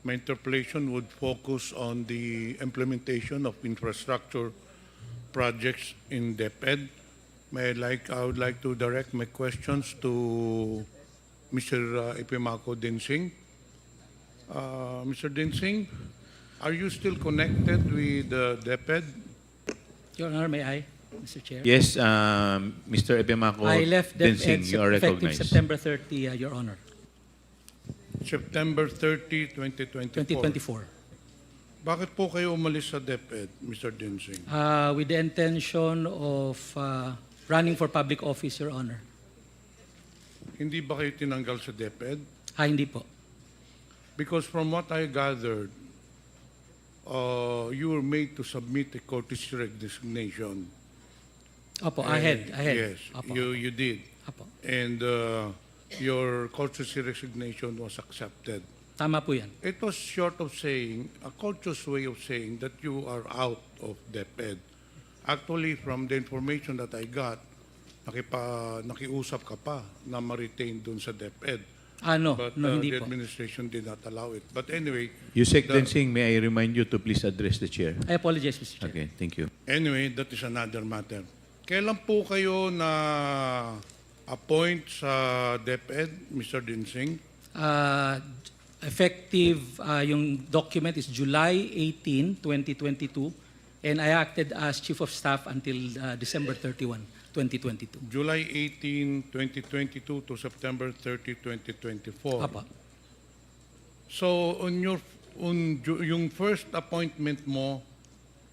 My interpellation would focus on the implementation of infrastructure projects in DepEd. I would like to direct my questions to Mr. Ipimako Dinsing. Mr. Dinsing, are you still connected with DepEd? Your Honor, may I, Mr. Chair? Yes, Mr. Epimako I left Dinsing, DepEd you are effective recognized. September 30, Your Honor, September 30, 2024. 2024. Bakit po kayo umalis sa DepEd, Mr. Dinsing? With the intention of running for public office, Your Honor. Hindi ba kayo tinanggal sa DepEd? Hindi po. Because from what I gathered, you were made to submit a courtesy resignation. Opo, ahead. Yes, Opo. you did. Opo. And your courtesy resignation was accepted. Tama po yan. It was short of saying, a courteous way of saying that you are out of DepEd. Actually, from the information that I got, nakiusap ka pa na ma-retain dun sa DepEd. No, But hindi the po. administration did not allow it. But anyway, Yusek Dinsing, may I remind you to please address the chair? I apologize, Mr. Chair. Okay, thank you. anyway, that is another matter. Kailan po kayo na appoint sa DepEd, Mr. Dinsing? Effective, yung document is July 18, 2022, and I acted as Chief of Staff until December 31, 2022. July 18, 2022 to September 30, 2024. Apa. So yung first appointment mo,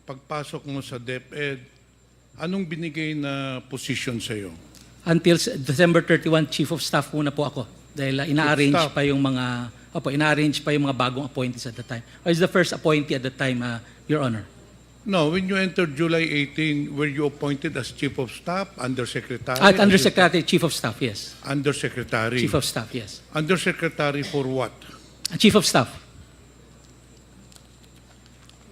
pagpasok mo sa DepEd, anong binigay na position sa iyo? Until December 31, Chief of Staff muna po ako. Dahil ina-arrange Staff. pa yung mga bagong appointees at the time. I was the first appointee at the time, Your Honor. No, when you entered July 18, were you appointed as Chief of Staff, Undersecretary? Undersecretary, Chief of Staff, yes. Undersecretary. Chief of Staff, yes. Undersecretary for what? Chief of Staff.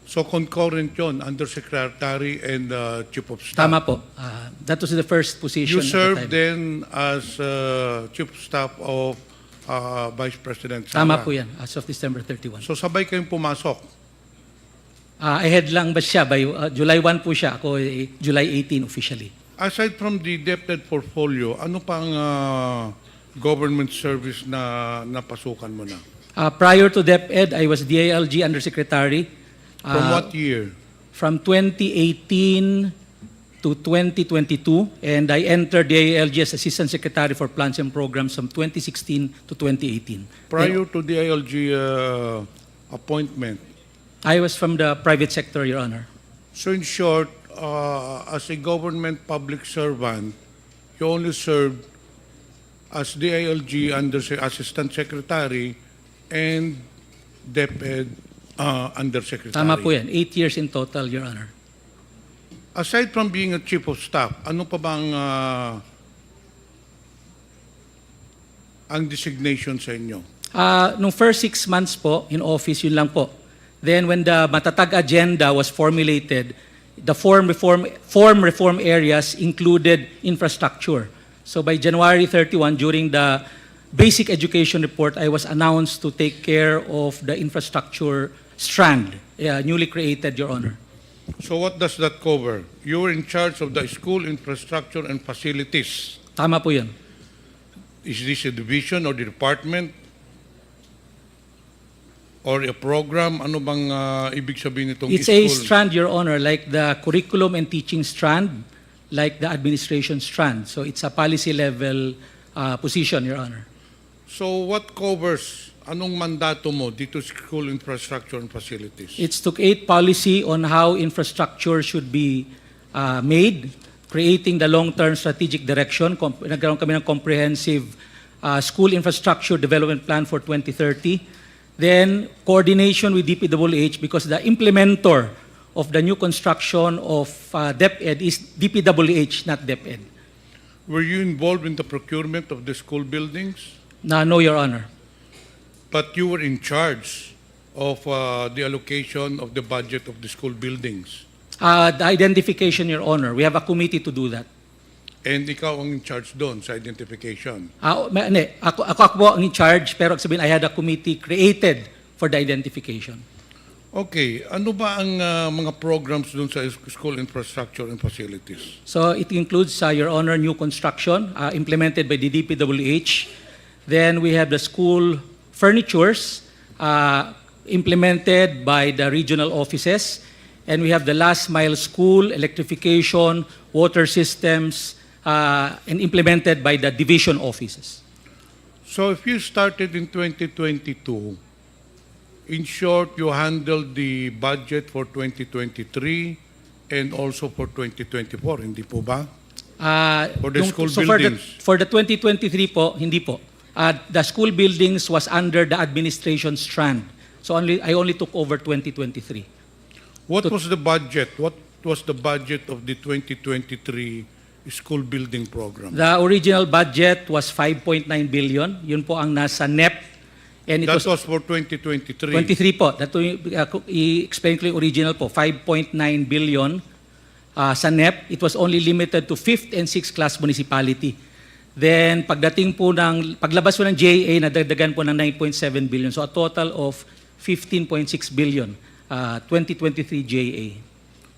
So concurrent yun, Undersecretary and Chief of Staff. Tama po. That was the first position You at served the time. then as Chief of Staff of Vice President Sara. Tama po yan, as of December 31. So sabay kayong pumasok. Ahead lang ba siya? By July 1 po siya. Ako July 18 officially. Aside from the DepEd portfolio, ano pang government service na napasukan mo na? Prior to DepEd, I was DILG Undersecretary. From what year? From 2018 to 2022, and I entered DILG as Assistant Secretary for Plans and Programs from 2016 to 2018. Prior to the ILG appointment. I was from the private sector, Your Honor. So in short, as a government public servant, you only served as DILG Assistant Secretary and DepEd Undersecretary. Tama po yan. 8 years in total, Your Honor. Aside from being a Chief of Staff, ano pa bang ang designation sa inyo? Nung first 6 months po in office, yun lang po. Then when the Matatag agenda was formulated, the form reform areas included infrastructure. So by January 31, during the basic education report, I was announced to take care of the infrastructure strand, newly created, Your Honor. So what does that cover? You were in charge of the school infrastructure and facilities. Tama po yun. Is this a division or the department? Or a program? Ano bang ibig sabihin nitong It's school? a strand, Your Honor, like the curriculum and teaching strand, like the administration strand. So it's a policy level position, Your Honor. So what covers, anong mandato mo dito sa school infrastructure and facilities? It's to create policy on how infrastructure should be made, creating the long-term strategic direction. Nagkaroon kami ng comprehensive school infrastructure development plan for 2030. Then, coordination with DPWH because the implementer of the new construction of DepEd is DPWH, not DepEd. Were you involved in the procurement of the school buildings? No, Your Honor. But you were in charge of the allocation of the budget of the school buildings. The identification, Your Honor. We have a committee to do that. And ikaw ang in charge doon sa identification. Ako po ang in charge, pero sabihin, I had a committee created for the identification. Okay, ano ba ang mga programs dun sa school infrastructure and facilities? So it includes, Your Honor, new construction implemented by the DPWH. Then we have the school furnitures implemented by the regional offices. And we have the last mile school, electrification, water systems, and implemented by the division offices. So if you started in 2022, in short, you handled the budget for 2023 and also for 2024, hindi po ba? For the school buildings. For the 2023 po, hindi po. The school buildings was under the administration strand. So I only took over 2023. What was the budget? What was the budget of the 2023 school building program? The original budget was 5.9 billion. Yun po ang nasa NEP. And it That was for 2023. 23 po. That i-explain ko yung original po. 5.9 billion sa NEP. It was only limited to 5th and 6th class municipality. Then paglabas po ng JA, nadagdagan po ng 9.7 billion. So a total of 15.6 billion, 2023 JA.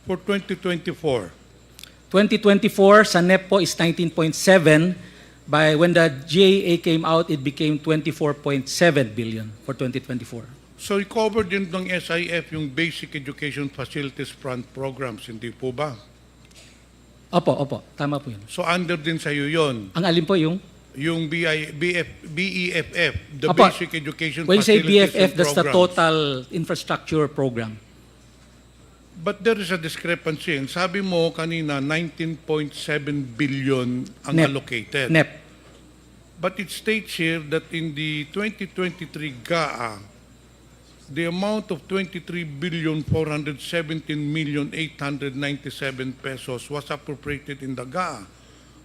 For 2024, 2024 sa NEP po is 19.7. When the JA came out, it became 24.7 billion for 2024. so i-cover din ng SIF yung Basic Education Facilities Front Programs, hindi po ba? Opo. Tama po yun. So under din sa iyo yun, Ang alin po yung? yung BEFF, the Opo. Basic Education When you say Facilities BFF, and that's the Programs. total infrastructure program. But there is a discrepancy. Ang sabi mo kanina, 19.7 billion ang NEP. allocated. NEP. But it states here that in the 2023 GAA, the amount of 23,417,897 pesos was appropriated in the GAA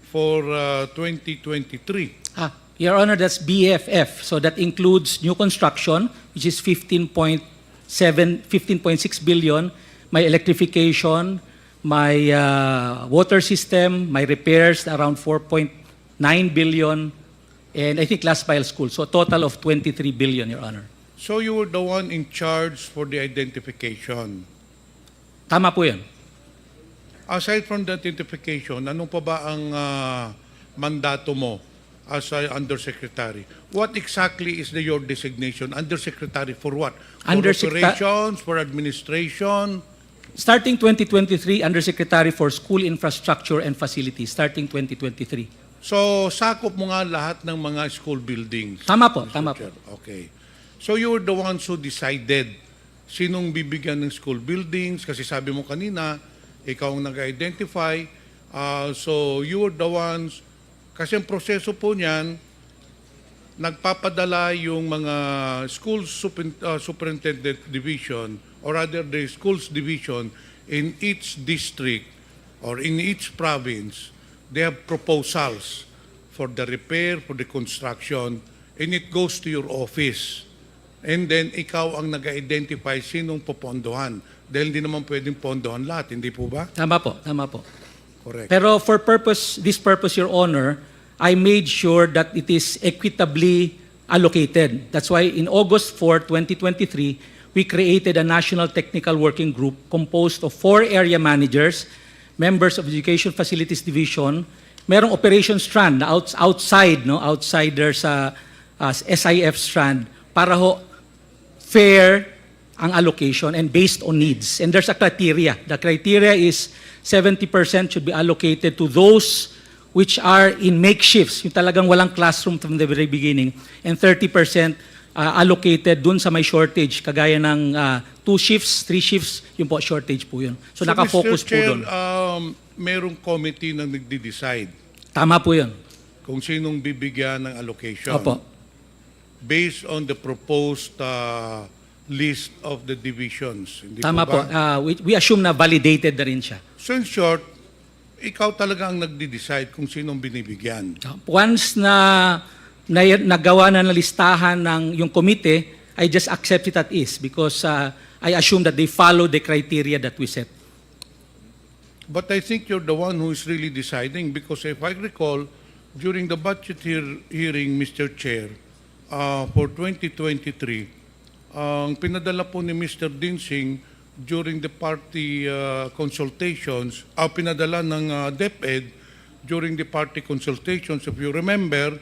for 2023. Your Honor, that's BFF. So that includes new construction, which is 15.6 billion, my electrification, my water system, my repairs, around 4.9 billion, and I think last mile school. So a total of 23 billion, Your Honor. So you were the one in charge for the identification. Tama po yan. Aside from the identification, ano pa ba ang mandato mo as a undersecretary? What exactly is your designation? Undersecretary for what? For operations, for administration? Starting 2023, Undersecretary for School Infrastructure and Facilities, starting 2023. So, sakop mo nga lahat ng mga school buildings. Tama po, Mr. tama po. Chair. Okay. So, you were the ones who decided sinong bibigyan ng school buildings kasi sabi mo kanina, ikaw ang nag-identify. So, you were the ones, kasi ang proseso po niyan, nagpapadala yung mga school superintendent division or rather the schools division in each district or in each province, they have proposals for the repair, for the construction, and it goes to your office. And then, ikaw ang nag-identify sinong popondohan. Dahil hindi naman pwedeng pondohan lahat, hindi po ba? Tama po, tama po. Correct. Pero for this purpose, Your Honor, I made sure that it is equitably allocated. That's why in August 4, 2023, we created a National Technical Working Group composed of 4 area managers, members of Education Facilities Division, merong operation strand na outsider sa SIF strand para ho fair ang allocation and based on needs. And there's a criteria. The criteria is 70% should be allocated to those which are in makeshifts, yung talagang walang classroom from the very beginning, and 30% allocated dun sa may shortage, kagaya ng 2 shifts, 3 shifts, yung po shortage po yun. So nakafocus Mr. po Chair, dun. merong committee na nagde-decide Tama po yun. kung sinong bibigyan ng allocation. Opo. Based on the proposed list of the divisions. Hindi Tama po. ba? We assume na validated na rin siya. So in short, ikaw talaga ang nagde-decide kung sinong binibigyan. Once na nagawa na listahan ng yung komite, I just accept it as is because I assume that they follow the criteria that we set. But I think you're the one who is really deciding because if I recall, during the budget hearing, Mr. Chair, for 2023, ang pinadala po ni Mr. Dinsing during the party consultations, pinadala ng DepEd during the party consultations. If you remember,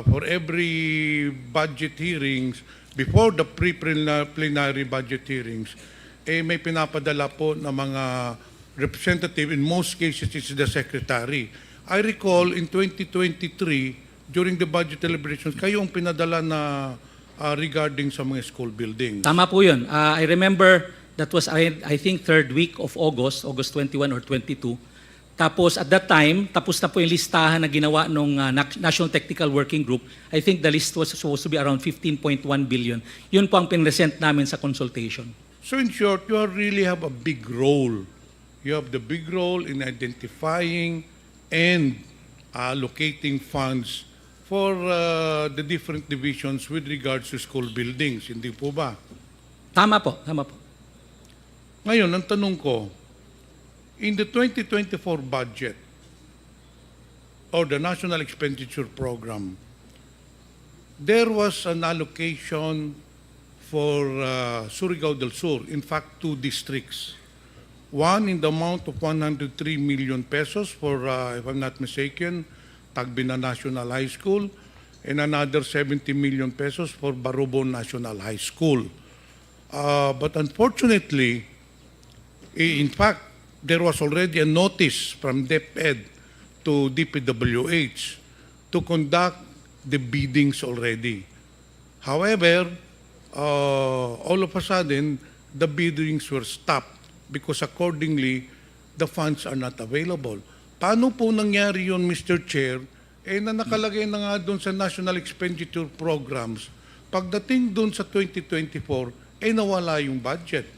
for every budget hearings, before the pre-plenary budget hearings, may pinapadala po ng mga representative. In most cases, it's the secretary. I recall in 2023, during the budget deliberations, kayo ang pinadala na regarding sa mga school buildings. Tama po yun. I remember that was, I think, third week of August 21 or 22. Tapos at that time, tapos na po yung listahan na ginawa ng National Technical Working Group. I think the list was supposed to be around 15.1 billion. Yun po ang pinresent namin sa consultation. So in short, you really have a big role. You have the big role in identifying and allocating funds for the different divisions with regards to school buildings. Hindi po ba? Tama po, tama po. Ngayon, ang tanong ko, in the 2024 budget or the National Expenditure Program, there was an allocation for Surigao del Sur, in fact, 2 districts. One in the amount of 103 million pesos for, if I'm not mistaken, Tagbina National High School, and another 70 million pesos for Barubon National High School. But unfortunately, in fact, there was already a notice from DepEd to DPWH to conduct the biddings already. However, all of a sudden, the biddings were stopped because accordingly, the funds are not available. Paano po nangyari yun, Mr. Chair? Na nakalagay na nga doon sa National Expenditure Programs, pagdating doon sa 2024, nawala yung budget.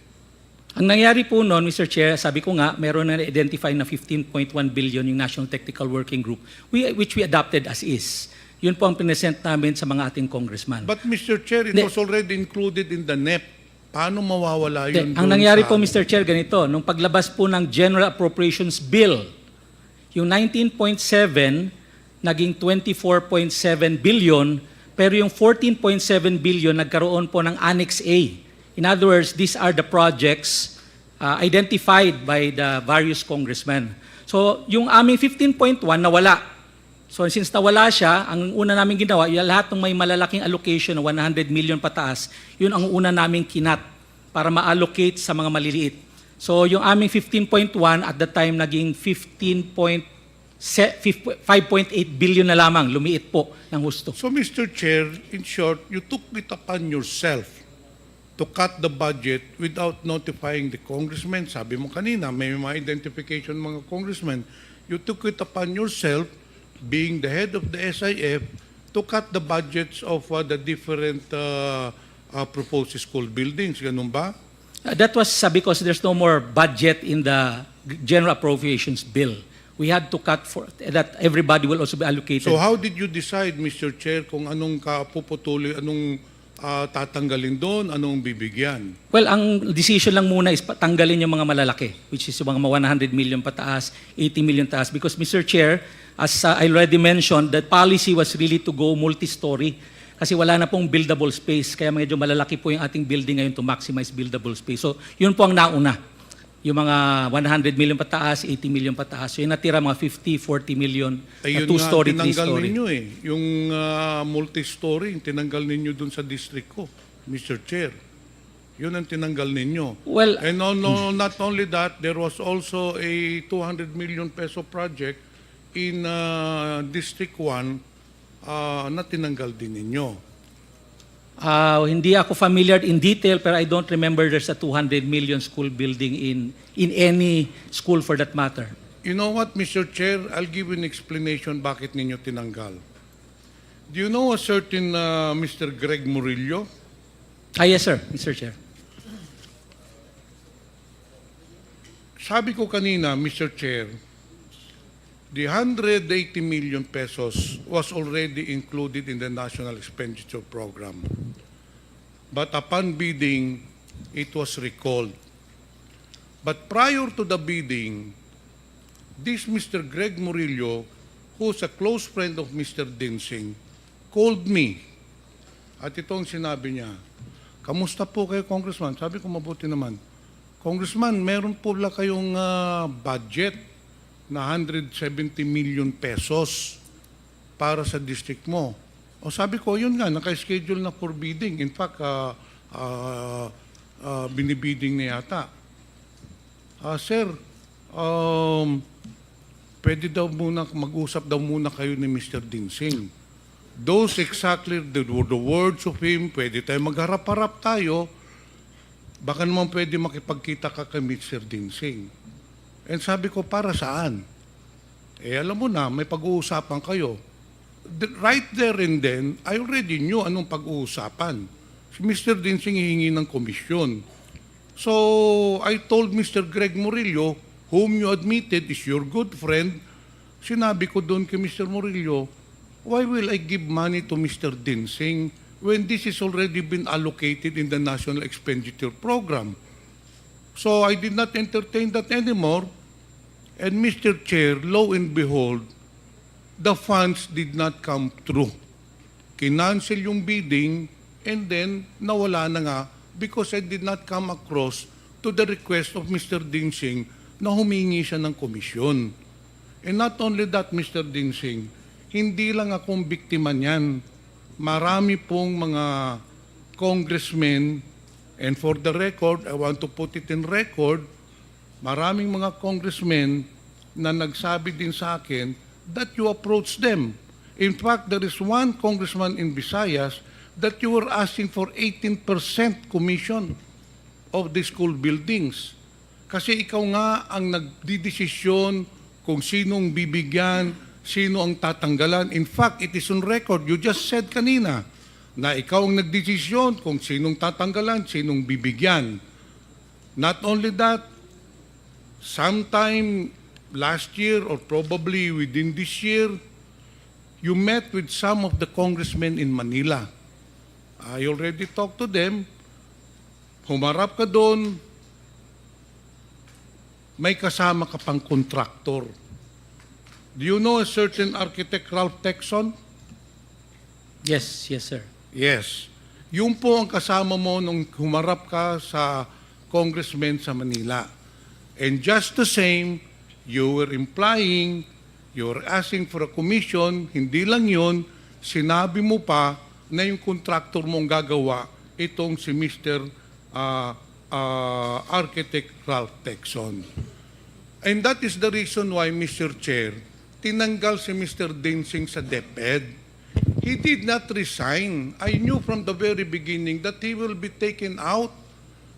Ang nangyari po noon, Mr. Chair, sabi ko nga, meron na identify na 15.1 billion yung National Technical Working Group, which we adopted as is. Yun po ang pinesent namin sa mga ating congressman. But Mr. Chair, it was already included in the NEP. Paano mawawala yun? Ang nangyari po, Mr. Chair, ganito, nung paglabas po ng General Appropriations Bill, yung 19.7 naging 24.7 billion, pero yung 14.7 billion nagkaroon po ng Annex A. In other words, these are the projects identified by the various congressmen. So, yung aming 15.1 nawala. So, since nawala siya, ang una namin ginawa, yung lahat ng may malalaking allocation na 100 million pataas, yun ang una namin kinat para ma-allocate sa mga maliliit. So, yung aming 15.1 at the time naging 5.8 billion na lamang, lumiit po ng husto. So, Mr. Chair, in short, you took it upon yourself to cut the budget without notifying the congressmen. Sabi mo kanina, may mga identification mga congressmen. You took it upon yourself, being the head of the SIF, to cut the budgets of the different proposed school buildings. Ganun ba? That was because there's no more budget in the General Appropriations Bill. We had to cut for that everybody will also be allocated. So how did you decide, Mr. Chair, kung anong kapuputuloy, anong tatanggalin doon, anong bibigyan? Well, ang decision lang muna is tanggalin yung mga malalaki, which is yung mga 100 million pataas, 80 million taas. Because, Mr. Chair, as I already mentioned, the policy was really to go multi-story. Kasi wala na pong buildable space. Kaya medyo malalaki po yung ating building ngayon to maximize buildable space. So, yun po ang nauna. Yung mga 100 million pataas, 80 million pataas. So, yung natira mga 50, 40 million, two-story, three-story. Tinanggal ninyo yung multi-story, tinanggal ninyo dun sa district ko, Mr. Chair. Yun ang tinanggal ninyo. Well, and not only that, there was also a 200 million peso project in District 1 na tinanggal din ninyo. Hindi ako familiar in detail, pero I don't remember there's a 200 million school building in any school for that matter. You know what, Mr. Chair? I'll give you an explanation bakit ninyo tinanggal. Do you know a certain Mr. Greg Murillo? Yes, sir, Mr. Chair. Sabi ko kanina, Mr. Chair, the 180 million pesos was already included in the National Expenditure Program. But upon bidding, it was recalled. But prior to the bidding, this Mr. Greg Murillo, who's a close friend of Mr. Dinsing, called me. At itong sinabi niya, kamusta po kayo, Congressman? Sabi ko, mabuti naman. Congressman, meron po lang kayong budget na 170 million pesos para sa district mo. O sabi ko, yun nga, naka-schedule na for bidding. In fact, binibidding na yata. Sir, pwede daw muna, mag-usap daw muna kayo ni Mr. Dinsing. Those exactly the words of him, pwede tayo magharap-harap tayo, baka naman pwede makipagkita ka kay Mr. Dinsing. And sabi ko, para saan? Alam mo na, may pag-uusapan kayo. Right there and then, I already knew anong pag-uusapan. Si Mr. Dinsing hihingi ng komisyon. So, I told Mr. Greg Murillo, whom you admitted is your good friend, sinabi ko doon kay Mr. Murillo, why will I give money to Mr. Dinsing when this has already been allocated in the National Expenditure Program? So I did not entertain that anymore. And Mr. Chair, lo and behold, the funds did not come through. Kinancel yung bidding and then nawala na nga because I did not come across to the request of Mr. Dinsing na humingi siya ng komisyon. And not only that, Mr. Dinsing, hindi lang akong biktima niyan. Marami pong mga congressmen, and for the record, I want to put it in record, maraming mga congressmen na nagsabi din sa akin that you approach them. In fact, there is one congressman in Visayas that you were asking for 18% commission of the school buildings. Kasi ikaw nga ang nagdidesisyon kung sinong bibigyan, sino ang tatanggalan. In fact, it is on record. You just said kanina na ikaw ang nagdesisyon kung sinong tatanggalan, sinong bibigyan. Not only that, sometime last year or probably within this year, you met with some of the congressmen in Manila. I already talked to them. Humarap ka doon, may kasama ka pang kontraktor. Do you know a certain architect, Ralph Texon? Yes, yes, sir. Yes. Yung po ang kasama mo nung humarap ka sa congressman sa Manila. And just the same, you were implying, you were asking for a commission, hindi lang yun, sinabi mo pa na yung contractor mong gagawa, itong si Mr. Architect Ralph Texon. And that is the reason why, Mr. Chair, tinanggal si Mr. Dinsing sa DepEd. He did not resign. I knew from the very beginning that he will be taken out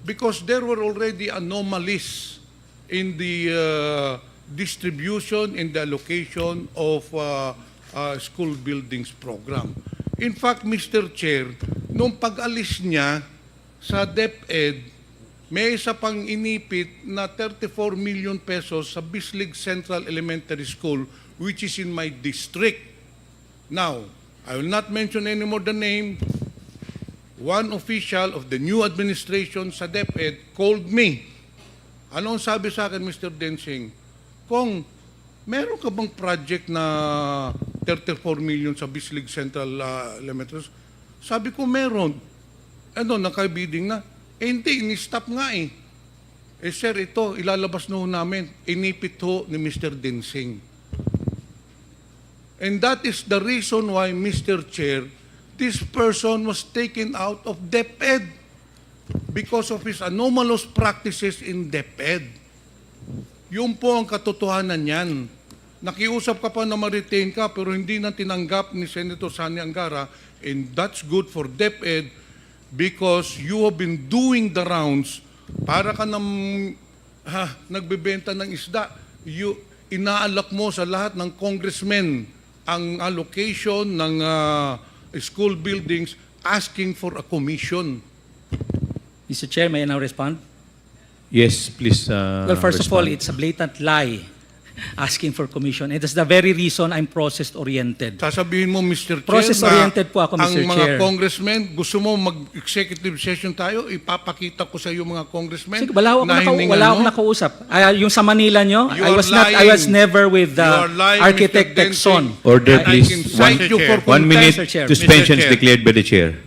because there were already anomalies in the distribution and the allocation of school buildings program. In fact, Mr. Chair, nung pag-alis niya sa DepEd, may isa pang inipit na 34 million pesos sa Bislig Central Elementary School, which is in my district. Now, I will not mention anymore the name. One official of the new administration sa DepEd called me. Ano ang sabi sa akin, Mr. Dinsing? Kung meron ka bang project na 34 million sa Bislig Central Elementary School? Sabi ko, meron. Ano, nakabidding na? Hindi, ini-stop nga eh. Sir, ito, ilalabas na ho namin. Inipit ho ni Mr. Dinsing. And that is the reason why, Mr. Chair, this person was taken out of DepEd because of his anomalous practices in DepEd. Yun po ang katotohanan niyan. Nakiusap ka pa na ma-retain ka pero hindi na tinanggap ni Senator Sani Angara, and that's good for DepEd because you have been doing the rounds para ka nagbebenta ng isda. Inaalok mo sa lahat ng congressmen ang allocation ng school buildings asking for a commission. Mr. Chair, may I now respond? Yes, please. Well, first of all, respond. it's a blatant lie asking for commission. And that's the very reason I'm process-oriented. Sasabihin mo, Mr. Chair, Process-oriented po ako, Mr. ang mga Chair. congressmen, gusto mo mag-executive session tayo, ipapakita ko sa iyo mga congressmen. Sige, wala akong nakausap. Yung sa Manila nyo, You I are was lying. never with You are lying, Architect Mr. Texon. Densing. Order, I please. can cite you for 1 minute Mr. Chair. suspension is Mr. Chair. declared by the chair.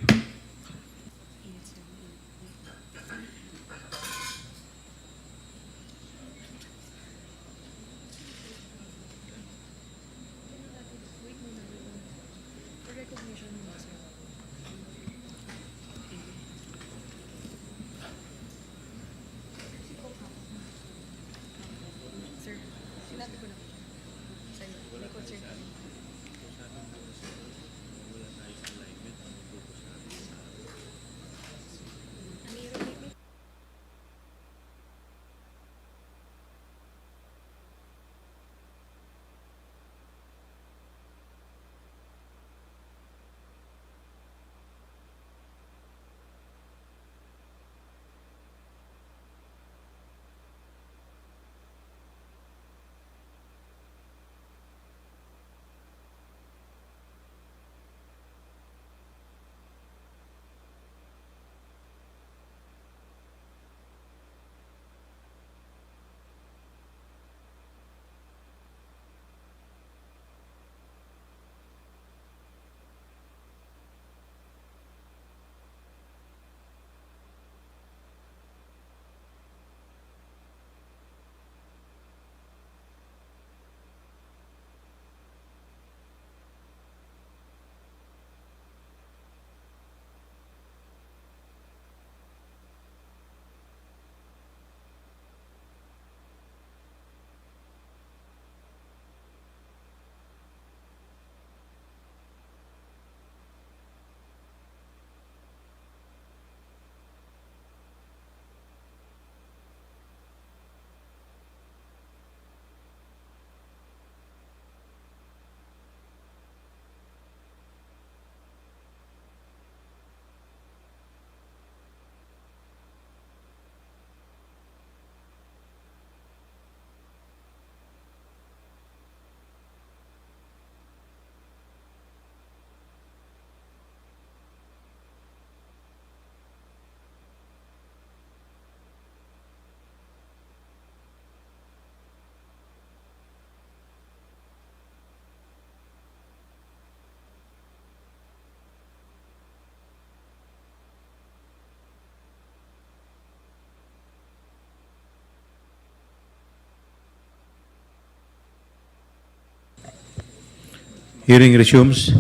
Hearing resumes.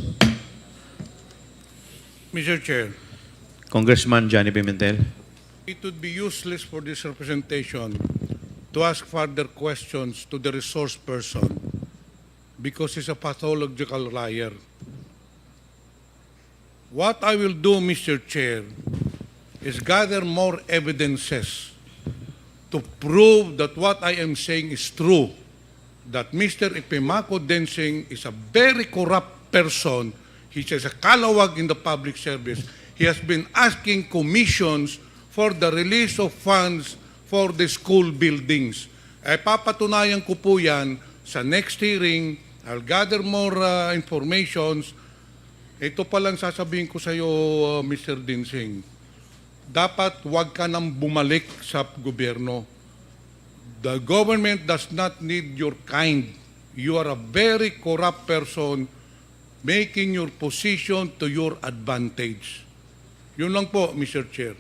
Mr. Chair, Congressman Johnny Pimentel. it would be useless for this representation to ask further questions to the resource person because he's a pathological liar. What I will do, Mr. Chair, is gather more evidences to prove that what I am saying is true, that Mr. Ipimako Densing is a very corrupt person. He is a kalawag in the public service. He has been asking commissions for the release of funds for the school buildings. Papatunayan ko po yan sa next hearing. I'll gather more informations. Ito pa lang sasabihin ko sa iyo, Mr. Densing. Dapat wag ka nang bumalik sa gobyerno. The government does not need your kind. You are a very corrupt person making your position to your advantage. Yun lang po, Mr. Chair.